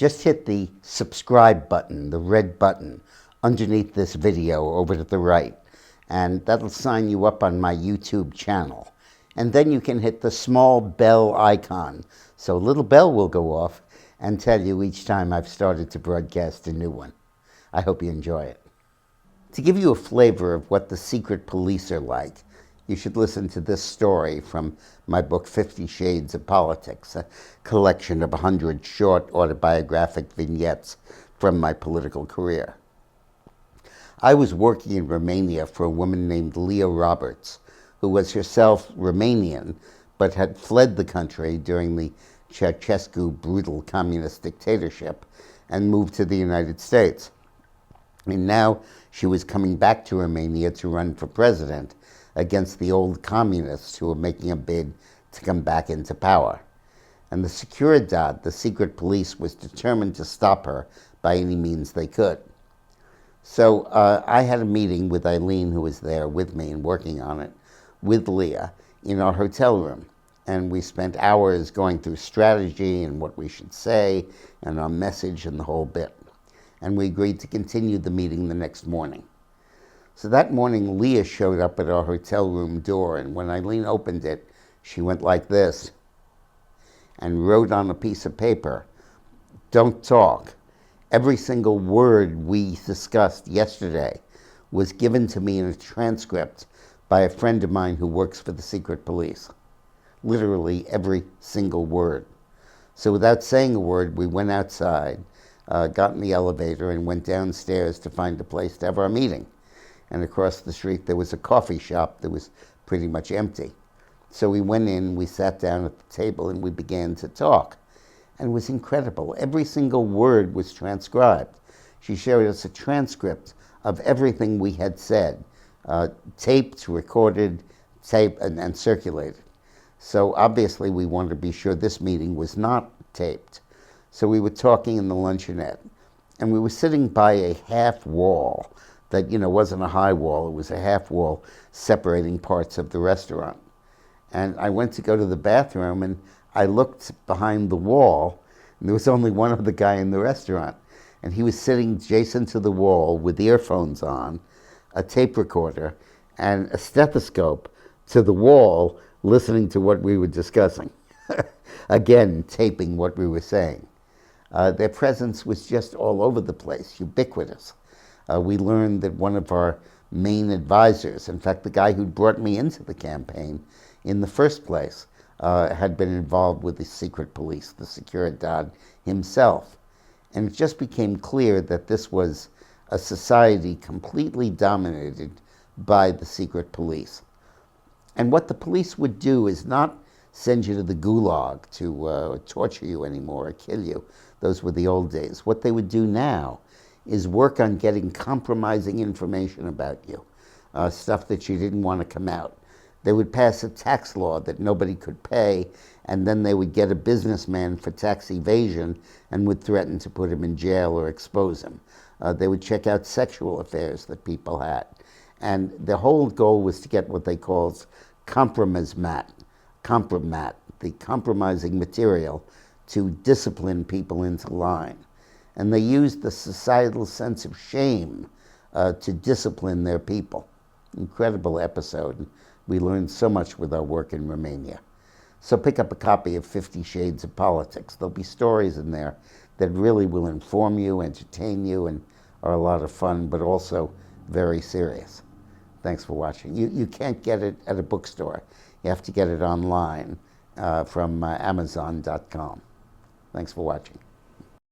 just hit the subscribe button, the red button, underneath this video over to the right, and that'll sign you up on my YouTube channel. And then you can hit the small bell icon, so a little bell will go off and tell you each time I've started to broadcast a new one. I hope you enjoy it. To give you a flavor of what the secret police are like, you should listen to this story from my book, 50 Shades of Politics, a collection of 100 short autobiographic vignettes from my political career. I was working in Romania for a woman named Leah Roberts, who was herself Romanian, but had fled the country during the Ceausescu brutal communist dictatorship and moved to the United States. And now she was coming back to Romania to run for president against the old communists who were making a bid to come back into power. And the Seguridad, the secret police, was determined to stop her by any means they could. So I had a meeting with Eileen, who was there with me and working on it, with Leah, in our hotel room. And we spent hours going through strategy and what we should say and our message and the whole bit. And we agreed to continue the meeting the next morning. So that morning, Leah showed up at our hotel room door, and when Eileen opened it, she went like this and wrote on a piece of paper, "Don't talk. Every single word we discussed yesterday was given to me in a transcript by a friend of mine who works for the secret police." Literally every single word. So without saying a word, we went outside, got in the elevator, and went downstairs to find a place to have our meeting. And across the street there was a coffee shop that was pretty much empty. So we went in, we sat down at the table, and we began to talk. And it was incredible. Every single word was transcribed. She showed us a transcript of everything we had said, taped, recorded, and circulated. So obviously we wanted to be sure this meeting was not taped. So we were talking in the luncheonette, and we were sitting by a half wall that, wasn't a high wall, it was a half wall separating parts of the restaurant. And I went to go to the bathroom, and I looked behind the wall, and there was only one other guy in the restaurant. And he was sitting adjacent to the wall with earphones on, a tape recorder, and a stethoscope to the wall, listening to what we were discussing. Again, taping what we were saying. Their presence was just all over the place, ubiquitous. We learned that one of our main advisors, in fact, the guy who brought me into the campaign in the first place, had been involved with the secret police, the Seguridad himself. And it just became clear that this was a society completely dominated by the secret police. And what the police would do is not send you to the gulag to torture you anymore or kill you. Those were the old days. What they would do now is work on getting compromising information about you, stuff that you didn't want to come out. They would pass a tax law that nobody could pay, and then they would get a businessman for tax evasion and would threaten to put him in jail or expose him. They would check out sexual affairs that people had. And the whole goal was to get what they called compromat, the compromising material, to discipline people into line. And they used the societal sense of shame to discipline their people. Incredible episode. We learned so much with our work in Romania. So pick up a copy of 50 Shades of Politics. There'll be stories in there that really will inform you, entertain you, and are a lot of fun, but also very serious. Thanks for watching. You can't get it at a bookstore. You have to get it online from Amazon.com. Thanks for watching.